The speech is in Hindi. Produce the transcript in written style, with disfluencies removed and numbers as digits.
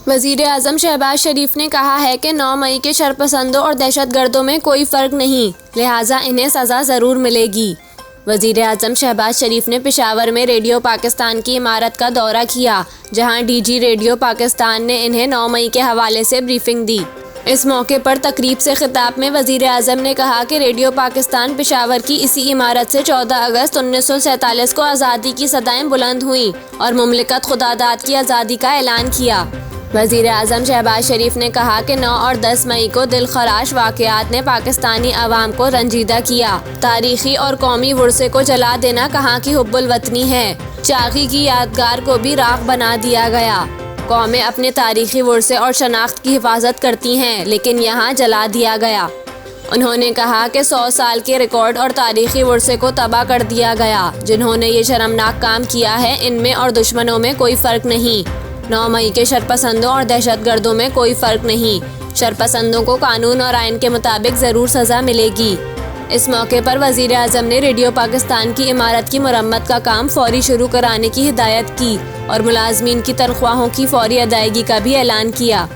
वज़ीर आज़म शहबाज शरीफ ने कहा है कि 9 मई के शरपसंदों और दहशतगर्दों में कोई फ़र्क नहीं, लिहाजा इन्हें सज़ा ज़रूर मिलेगी। वज़ीर आज़म शहबाज शरीफ ने पेशावर में रेडियो पाकिस्तान की इमारत का दौरा किया, जहां डीजी रेडियो पाकिस्तान ने इन्हें 9 मई के हवाले से ब्रीफिंग दी। इस मौके पर तकरीब से खिताब में वज़ीर आज़म ने कहा कि रेडियो पाकिस्तान पेशावर की इसी इमारत से 14 अगस्त 1947 को आज़ादी की सदाएं बुलंद हुईं और मुमलिकत खुदादाद की आज़ादी का ऐलान किया। वज़ीर आज़म शहबाज शरीफ ने कहा कि 9 और 10 मई को दिलखराश वाक़यात ने पाकिस्तानी अवाम को रंजीदा किया। तारीख़ी और कौमी विरसे को जला देना कहाँ की हुब्बुल वतनी है। चाक़ी की यादगार को भी राख बना दिया गया। कौमें अपने तारीख़ी विरसे और शनाख्त की हिफाजत करती हैं, लेकिन यहाँ जला दिया गया। उन्होंने कहा कि 100 साल के रिकॉर्ड और तारीख़ी विरसे को तबाह कर दिया गया। जिन्होंने ये शर्मनाक काम किया है, इनमें और दुश्मनों में कोई फ़र्क नहीं। 9 मई के शरपसंदों और दहशतगर्दों में कोई फ़र्क नहीं। शरपसंदों को कानून और आइन के मुताबिक ज़रूर सज़ा मिलेगी। इस मौके पर वज़ीर आज़म ने रेडियो पाकिस्तान की इमारत की मुरम्मत का काम फ़ौरी शुरू कराने की हिदायत की और मुलाजमीन की तनख्वाहों की फ़ौरी अदायगी का भी ऐलान किया।